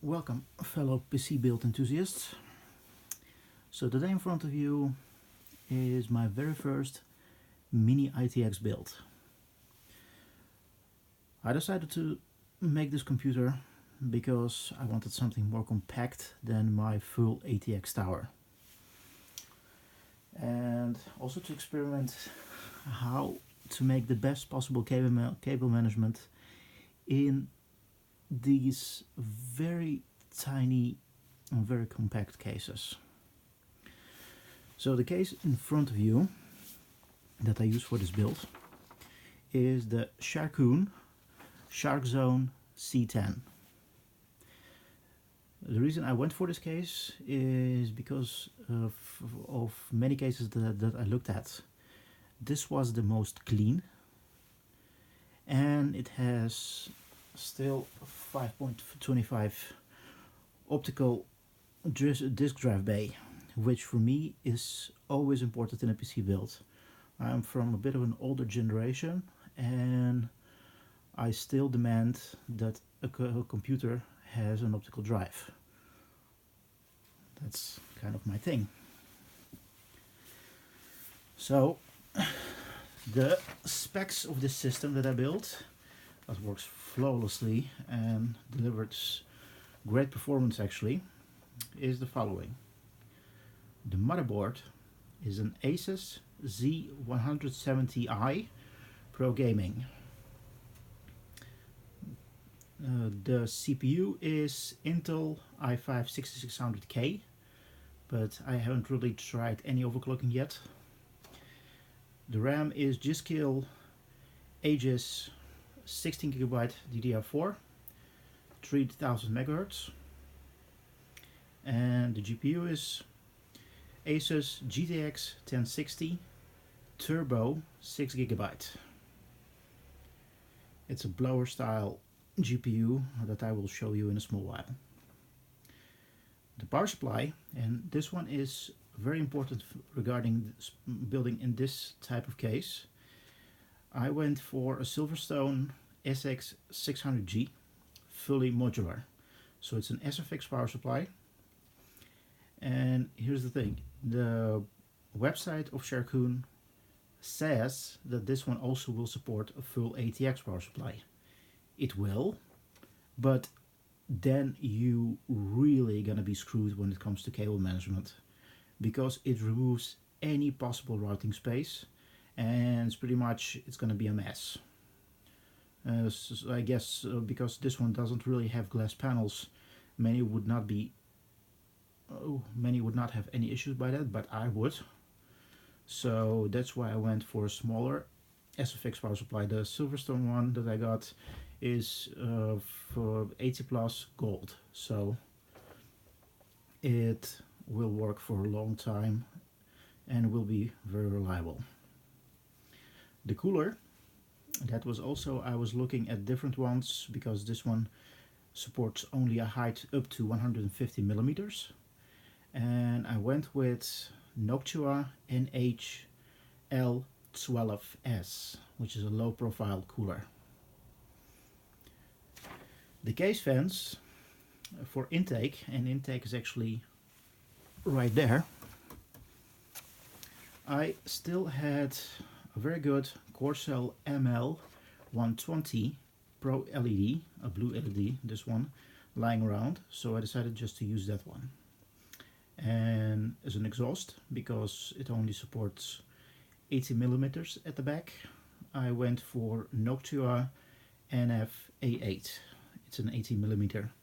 Welcome, fellow PC build enthusiasts. So today in front of you is my very first Mini ITX build. I decided to make this computer because I wanted something more compact than my full ATX tower. And also to experiment how to make the best possible cable management in these very tiny and very compact cases. So the case in front of you that I use for this build is the Sharkoon Sharkzone C10. The reason I went for this case is because of many cases that I looked at. This was the most clean, and it has still 5.25 optical disk drive bay, which for me is always important in a PC build. I'm from a bit of an older generation and I still demand that a computer has an optical drive. That's kind of my thing. So the specs of this system that I built, that works flawlessly and delivers great performance actually, is the following. The motherboard is an Asus Z170i Pro Gaming. The CPU is Intel i5-6600K, but I haven't really tried any overclocking yet. The RAM is G.Skill Aegis 16GB DDR4, 3000 MHz, and the GPU is Asus GTX 1060 Turbo 6GB. It's a blower style GPU that I will show you in a small while. The power supply, and this one is very important regarding building in this type of case. I went for a Silverstone SX600-G, fully modular. So it's an SFX power supply. And here's the thing, the website of Sharkoon says that this one also will support a full ATX power supply. It will, but then you really gonna be screwed when it comes to cable management, because it removes any possible routing space, and it's gonna be a mess. So I guess because this one doesn't really have glass panels, many would not have any issues by that, but I would. So that's why I went for a smaller SFX power supply. The Silverstone one that I got is for 80 plus gold, so it will work for a long time and will be very reliable. The cooler, that was also, I was looking at different ones because this one supports only a height up to 150 millimeters, and I went with Noctua NH-L12S, which is a low profile cooler. The case fans for intake, and intake is actually right there. I still had a very good Corsair ML120 Pro LED, a blue LED, this one, lying around, so I decided just to use that one. And as an exhaust, because it only supports 80 millimeters at the back, I went for Noctua NF-A8. It's an 80 millimeter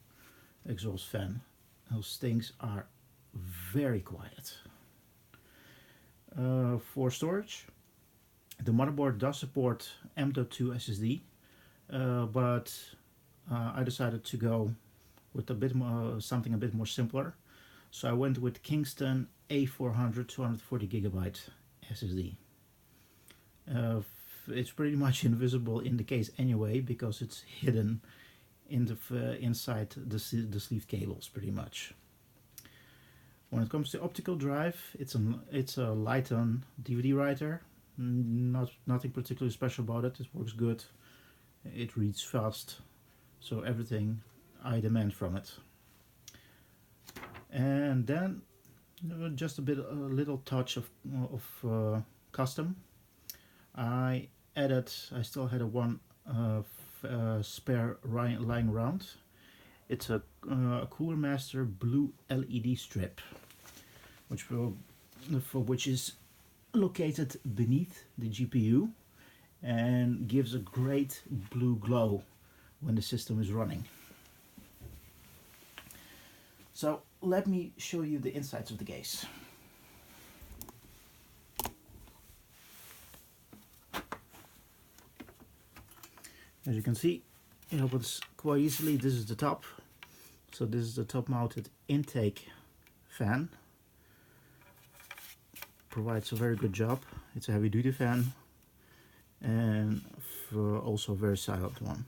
exhaust fan. Those things are very quiet. For storage, the motherboard does support M.2 SSD, but I decided to go with something a bit more simpler. So I went with Kingston A400 240GB SSD. It's pretty much invisible in the case anyway, because it's hidden in the inside the sleeve cables pretty much. When it comes to optical drive, it's a Lite-on DVD writer. Nothing particularly special about it. It works good. It reads fast. So everything I demand from it. And then just a little touch of custom. I still had one spare lying around. It's a Coolermaster blue LED strip, which is located beneath the GPU and gives a great blue glow when the system is running. So let me show you the insides of the case. As you can see, it opens quite easily. This is the top. So this is the top mounted intake fan. Provides a very good job. It's a heavy duty fan and also a very silent one.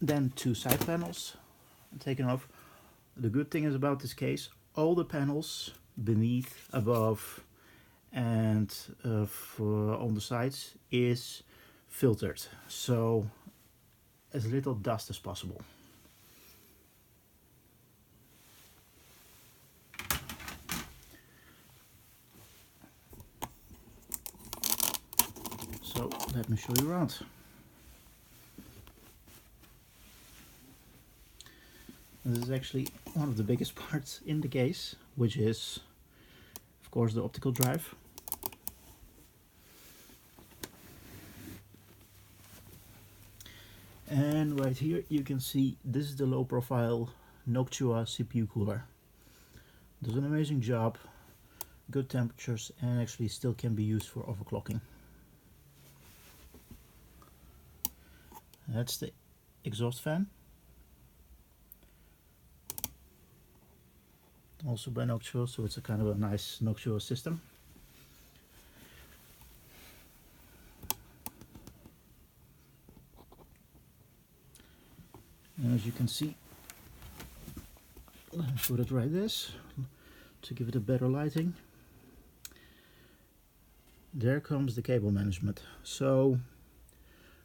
Then two side panels taken off. The good thing is about this case, all the panels beneath, above and on the sides is filtered, so as little dust as possible. So let me show you around. This is actually one of the biggest parts in the case, which is of course the optical drive. And right here you can see this is the low profile Noctua CPU cooler. Does an amazing job, good temperatures, and actually still can be used for overclocking. That's the exhaust fan. Also by Noctua, so it's a kind of a nice Noctua system. And as you can see, let me put it right this to give it a better lighting. There comes the cable management. So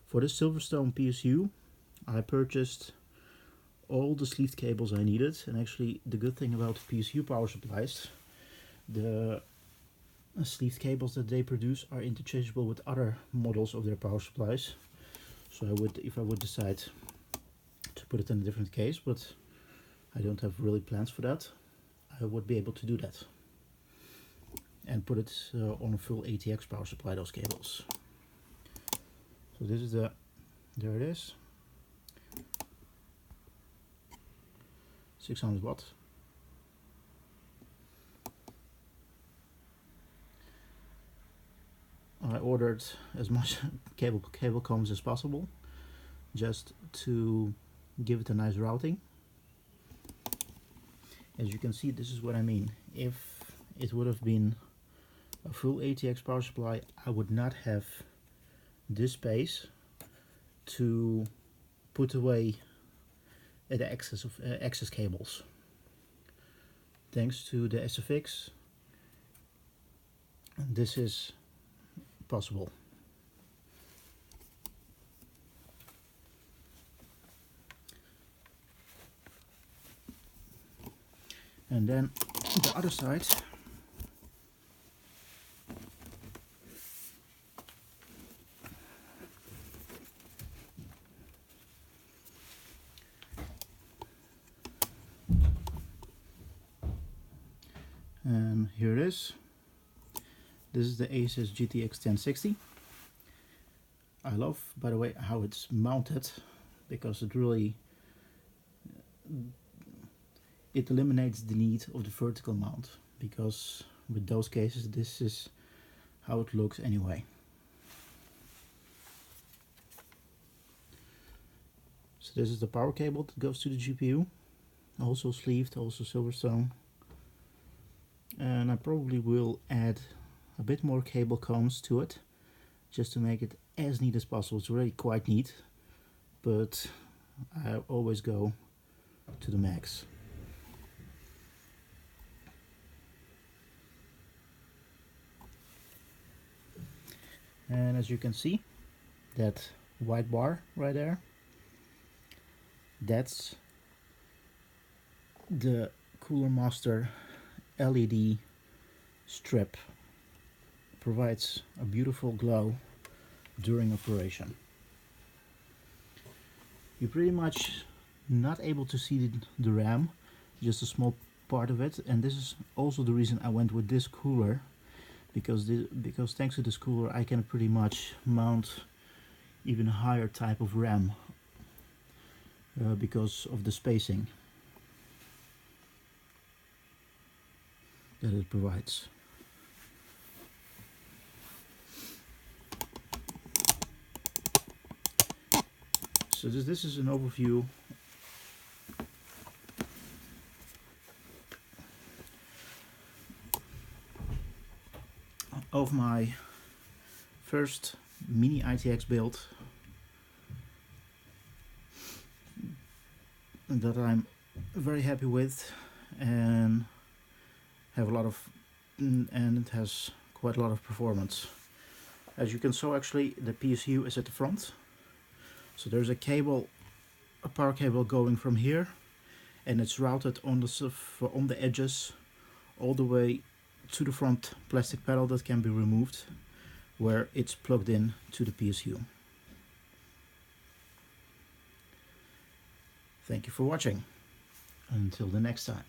for this Silverstone PSU, I purchased all the sleeved cables I needed, and actually the good thing about PSU power supplies, the sleeved cables that they produce are interchangeable with other models of their power supplies. So if I would decide to put it in a different case, but I don't have really plans for that, I would be able to do that and put it on a full ATX power supply, those cables. So this is there it is, 600 watt. I ordered as much cable combs as possible, just to give it a nice routing. As you can see, this is what I mean. If it would have been a full ATX power supply, I would not have this space to put away the excess cables. Thanks to the SFX, this is possible. And then the other side, and here it is. This is the Asus GTX 1060. I love, by the way, how it's mounted, because it eliminates the need of the vertical mount, because with those cases this is how it looks anyway. So this is the power cable that goes to the GPU, also sleeved, also Silverstone. And I probably will add a bit more cable combs to it, just to make it as neat as possible. It's already quite neat, but I always go to the max. And as you can see, that white bar right there, That's the Coolermaster LED strip. Provides a beautiful glow during operation. You're pretty much not able to see the RAM, just a small part of it, and this is also the reason I went with this cooler, because thanks to this cooler I can pretty much mount even a higher type of RAM because of the spacing that it provides. So this is an overview of my first Mini ITX build that I'm very happy with, and have a lot of, and it has quite a lot of performance. As you can see, actually the PSU is at the front. So there's a cable, a power cable going from here, and it's routed on the edges all the way to the front plastic panel that can be removed, where it's plugged in to the PSU. Thank you for watching. Until the next time.